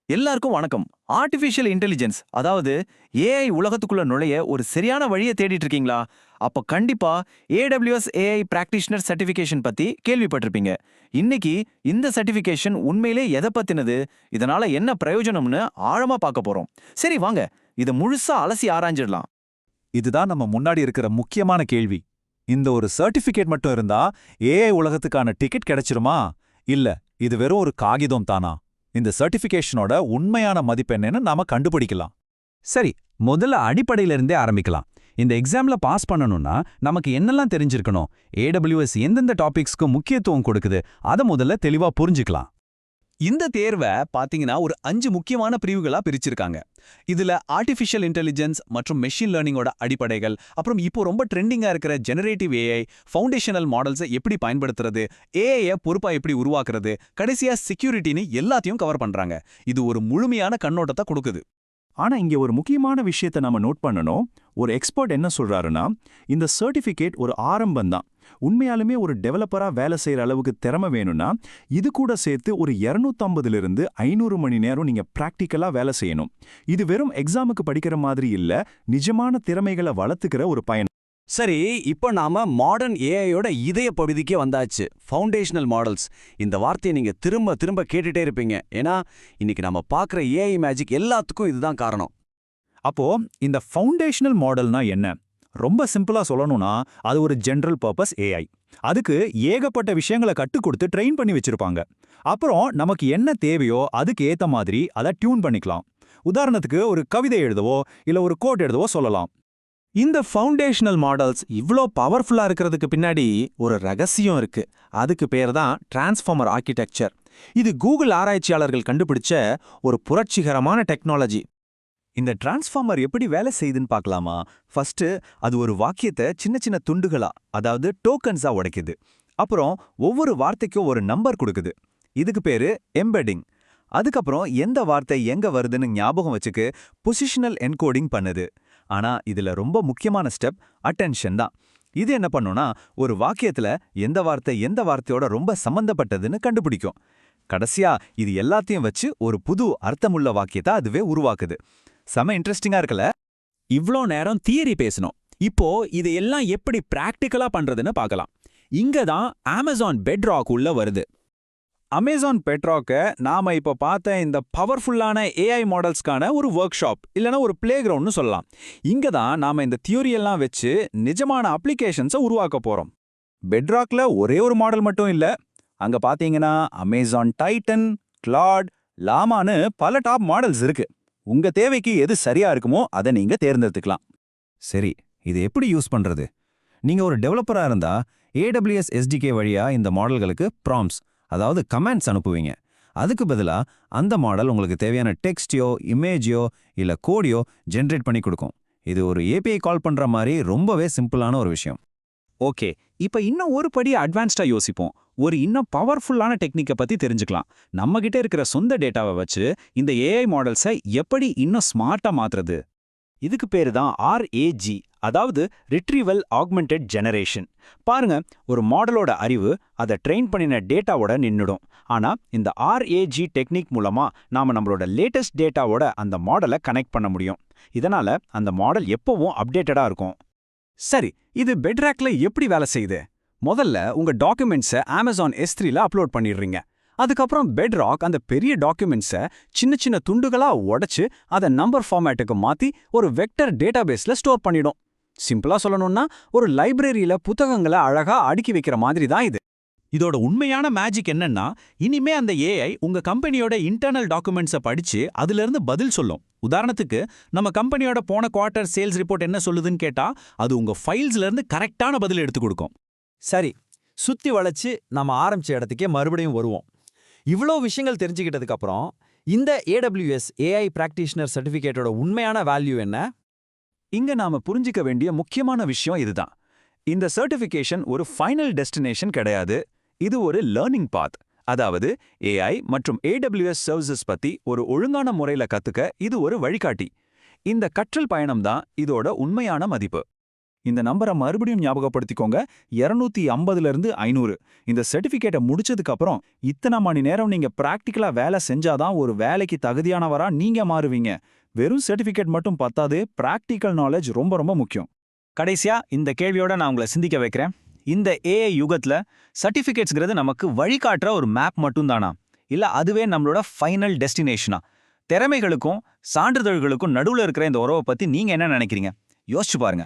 எல்லாருக்கும் வணக்கம். Artificial intelligence அதாவது ஏஐ உலகத்துக்குள்ள நுழைய ஒரு சரியான வழியை தேடிட்டு இருக்கீங்களா? அப்ப கண்டிப்பா AWS ஏஐ பிராக்டிஷனர் சர்டிஃபிகேஷன் பத்தி கேள்விப்பட்டிருப்பீங்க. இன்னைக்கு இந்த சர்டிஃபிகேஷன் உண்மையிலே எதை பத்தினது, இதனால என்ன பிரயோஜனம்னு ஆழமா பார்க்க போறோம். சரி வாங்க, இதை முழுசா அலசி ஆராய்ஞ்சிடலாம். இதுதான் நம்ம முன்னாடி இருக்கிற முக்கியமான கேள்வி. இந்த ஒரு சர்டிஃபிகேட் மட்டும் இருந்தா ஏஐ உலகத்துக்கான டிக்கெட் கிடைச்சிருமா? இல்ல, இது வெறும் ஒரு காகிதம் தானா? இந்த சர்டிஃபிகேஷனோட உண்மையான மதிப்பெண்ணு நாம கண்டுபிடிக்கலாம். சரி, முதல்ல அடிப்படையிலிருந்தே ஆரம்பிக்கலாம். இந்த எக்ஸாம்ல பாஸ் பண்ணணும்னா நமக்கு என்னெல்லாம் தெரிஞ்சிருக்கணும், AWS எந்தெந்த டாபிக்ஸ்க்கு முக்கியத்துவம் கொடுக்குது, அதை முதல்ல தெளிவா புரிஞ்சுக்கலாம். இந்த தேர்வை பாத்தீங்கன்னா ஒரு 5 முக்கியமான பிரிவுகளா பிரிச்சிருக்காங்க. இதுல ஆர்டிஃபிஷியல் இன்டெலிஜென்ஸ் மற்றும் மெஷின் லேர்னிங்கோட அடிப்படைகள், அப்புறம் இப்போ ரொம்ப ட்ரெண்டிங்கா இருக்கிற ஜெனரேட்டிவ் ஏஐ, ஃபவுண்டேஷனல் மாடல்ஸை எப்படி பயன்படுத்துறது, ஏஐயை பொறுப்பா எப்படி உருவாக்குறது, கடைசியா செக்யூரிட்டின்னு எல்லாத்தையும் கவர் பண்றாங்க. இது ஒரு முழுமையான கண்ணோட்டத்தை கொடுக்குது. ஆனா இங்க ஒரு முக்கியமான விஷயத்தை நம்ம நோட் பண்ணணும். ஒரு எக்ஸ்பர்ட் என்ன சொல்றாருன்னா, இந்த சர்டிஃபிகேட் ஒரு ஆரம்பம்தான். உண்மையாலுமே ஒரு டெவலப்பரா வேலை செய்யற அளவுக்கு திறமை வேணும்னா இது கூட சேர்த்து ஒரு 250 500 மணி நேரம் நீங்க பிராக்டிக்கலா வேலை செய்யணும். இது வெறும் எக்ஸாமுக்கு படிக்கிற மாதிரி இல்ல, நிஜமான திறமைகளை வளர்த்துக்கிற ஒரு பயன். சரி, இப்போ நாம மாடர்ன் ஏஐயோட இதய பகுதிக்கே வந்தாச்சு, ஃபவுண்டேஷனல் மாடல்ஸ். இந்த வார்த்தையை நீங்க திரும்ப திரும்ப கேட்டுட்டே இருப்பீங்க. ஏன்னா இன்னைக்கு நம்ம பார்க்குற ஏஐ மேஜிக் எல்லாத்துக்கும் இதுதான் காரணம். அப்போ இந்த ஃபவுண்டேஷனல் மாடல்னா என்ன? ரொம்ப சிம்பிளா சொல்லணும்னா அது ஒரு ஜெனரல் பர்பஸ் ஏஐ. அதுக்கு ஏகப்பட்ட விஷயங்களை கற்றுக் கொடுத்து ட்ரெயின் பண்ணி வச்சிருப்பாங்க. அப்புறம் நமக்கு என்ன தேவையோ அதுக்கு ஏத்த மாதிரி அதை டியூன் பண்ணிக்கலாம். உதாரணத்துக்கு ஒரு கவிதை எழுதவோ இல்ல ஒரு கோட் எழுதவோ சொல்லலாம். இந்த ஃபவுண்டேஷனல் மாடல்ஸ் இவ்ளோ பவர்ஃபுல்லா இருக்கிறதுக்கு பின்னாடி ஒரு ரகசியம் இருக்கு. அதுக்கு பேர் தான் டிரான்ஸ்ஃபார்மர் ஆர்கிடெக்சர். இது கூகுள் ஆராய்ச்சியாளர்கள் கண்டுபிடிச்ச ஒரு புரட்சிகரமான டெக்னாலஜி. இந்த டிரான்ஸ்ஃபார்மர் எப்படி வேலை செய்யுதுன்னு பார்க்கலாமா? ஃபர்ஸ்ட் அது ஒரு வாக்கியத்தை சின்ன சின்ன துண்டுகளா, அதாவது டோக்கன்ஸா உடைக்குது. அப்புறம் ஒவ்வொரு வார்த்தைக்கும் ஒரு நம்பர் கொடுக்குது. இதுக்கு பேரு எம்பெட்டிங். அதுக்கப்புறம் எந்த வார்த்தை எங்க வருதுன்னு ஞாபகம் வச்சுக்கு பொசிஷனல் என்கோடிங் பண்ணுது. ஆனா இதுல ரொம்ப முக்கியமான ஸ்டெப் அட்டென்ஷன் தான். இது என்ன பண்ணும்னா ஒரு வாக்கியத்துல எந்த வார்த்தையோட ரொம்ப சம்பந்தப்பட்டதுன்னு கண்டுபிடிக்கும். கடைசியா இது எல்லாத்தையும் வச்சு ஒரு புது அர்த்தமுள்ள வாக்கியத்தை அதுவே உருவாக்குது. செம இன்ட்ரெஸ்டிங்கா இருக்கல? இவ்ளோ நேரம் தியரி பேசணும். இப்போ இது எல்லாம் எப்படி பிராக்டிக்கலா பண்றதுன்னு பார்க்கலாம். இங்க தான் அமேசான் பெட்ராக் உள்ள வருது. அமேசான் பெட்ராக்க நாம இப்ப பார்த்த இந்த பவர்ஃபுல்லான ஏஐ மாடல்ஸ்க்கான ஒரு ஒர்க் ஷாப் இல்லனா ஒரு பிளே கிரவுண்ட்னு சொல்லலாம். இங்க தான் நாம இந்த தியோரி எல்லாம் வச்சு நிஜமான அப்ளிகேஷன்ஸை உருவாக்க போறோம். பெட்ராக்ல ஒரே ஒரு மாடல் மட்டும் இல்ல. அங்க பாத்தீங்கன்னா அமேசான் டைட்டன், கிளாட், லாமான்னு பல டாப் மாடல்ஸ் இருக்கு. உங்க தேவைக்கு எது சரியா இருக்குமோ அதை நீங்க தேர்ந்தெடுத்துக்கலாம். சரி, இது எப்படி யூஸ் பண்றது? நீங்க ஒரு டெவலப்பரா இருந்தா AWS SDK வழியா இந்த மாடல்களுக்கு ப்ராம்ப்ட்ஸ், அதாவது கமெண்ட்ஸ் அனுப்புவீங்க. அதுக்கு பதிலா அந்த மாடல் உங்களுக்கு தேவையான டெக்ஸ்டையோ இமேஜையோ இல்ல கோடையோ ஜென்ரேட் பண்ணி கொடுக்கும். இது ஒரு API கால் பண்ற மாதிரி ரொம்பவே சிம்பிளான ஒரு விஷயம். ஓகே, இப்போ இன்னும் ஒரு படி அட்வான்ஸ்டா யோசிப்போம். ஒரு இன்னும் பவர்ஃபுல்லான டெக்னிக்கை பத்தி தெரிஞ்சுக்கலாம். நம்ம கிட்ட இருக்கிற சொந்த டேட்டாவை வச்சு இந்த ஏஐ மாடல்ஸை எப்படி இன்னும் ஸ்மார்ட்டா மாத்துறது? இதுக்கு பேரு தான் RAG, அதாவது ரிட்ரீவல் ஆக்மெண்டட் ஜெனரேஷன். பாருங்க, ஒரு மாடலோட அறிவு அதை ட்ரெயின் பண்ணின டேட்டாவோட நின்னுடும். ஆனா இந்த RAG டெக்னிக் மூலமா நாம நம்மளோட லேட்டஸ்ட் டேட்டாவோட அந்த மாடலை கனெக்ட் பண்ண முடியும். இதனால அந்த மாடல் எப்பவும் அப்டேட்டடா இருக்கும். சரி, இது பெட்ராக்ல எப்படி வேலை செய்யுது? முதல்ல உங்க டாக்குமெண்ட்ஸை Amazon S3ல அப்லோட் பண்ணிடுறீங்க. அதுக்கப்புறம் பெட்ராக் அந்த பெரிய டாக்குமெண்ட்ஸை சின்ன சின்ன துண்டுகளா உடைச்சு அதை நம்பர் ஃபார்மேட்டுக்கு மாத்தி ஒரு வெக்டர் டேட்டாபேஸ்ல ஸ்டோர் பண்ணிடும். சிம்பிளா சொல்லணும்னா ஒரு லைப்ரரியில புத்தகங்களை அழகா அடுக்கி வைக்கிற மாதிரி தான் இது. இதோட உண்மையான மேஜிக் என்னன்னா, இனிமே அந்த ஏஐ உங்க கம்பெனியோட இன்டர்னல் டாக்குமெண்ட்ஸை படிச்சு அதுல இருந்து பதில் சொல்லும். உதாரணத்துக்கு, நம்ம கம்பெனியோட போன குவார்ட்டர் சேல்ஸ் ரிப்போர்ட் என்ன சொல்லுதுன்னு கேட்டா அது உங்க ஃபைல்ஸ்ல இருந்து கரெக்டான பதில் எடுத்து கொடுக்கும். சரி, சுத்தி வளைச்சு நம்ம ஆரம்பிச்ச இடத்துக்கே மறுபடியும் வருவோம். இவ்வளோ விஷயங்கள் தெரிஞ்சுக்கிட்டதுக்கு அப்புறம் இந்த AWS ஏஐ பிராக்டிஷனர் சர்டிஃபிகேட்டோட உண்மையான வேல்யூ என்ன? இங்க நாம புரிஞ்சிக்க வேண்டிய முக்கியமான விஷயம் இதுதான். இந்த சர்டிஃபிகேஷன் ஒரு ஃபைனல் டெஸ்டினேஷன் கிடையாது. இது ஒரு லேர்னிங் பாத். அதாவது ஏஐ மற்றும் AWS சர்வீசஸ் பத்தி ஒரு ஒழுங்கான முறையில கத்துக்க இது ஒரு வழிகாட்டி. இந்த கற்றல் பயணம் தான் இதோட உண்மையான மதிப்பு. இந்த நம்பரை மறுபடியும் ஞாபகப்படுத்திக்கோங்க, 250ல இருந்து 500. இந்த சர்டிஃபிகேட்டை முடிச்சதுக்கு அப்புறம் இத்தனை மணி நேரம் நீங்க பிராக்டிக்கலா வேலை செஞ்சாதான் ஒரு வேலைக்கு தகுதியானவரா நீங்க மாறுவீங்க. வெறும் சர்டிஃபிகேட் மட்டும் பத்தாது, பிராக்டிக்கல் நாலேஜ் ரொம்ப ரொம்ப முக்கியம். கடைசியா இந்த கேள்வியோட நான் உங்களை சிந்திக்க வைக்கிறேன். இந்த ஏஐ யுகத்துல சர்டிஃபிகேட்ஸ்ங்கிறது நமக்கு வழிகாட்டுற ஒரு மேப் மட்டும் தானா, இல்ல அதுவே நம்மளோட ஃபைனல் டெஸ்டினேஷனா? திறமைகளுக்கும் சான்றிதழ்களுக்கும் நடுவுல இருக்கிற இந்த உறவை பத்தி நீங்க என்ன நினைக்கிறீங்க? யோசிச்சு பாருங்க.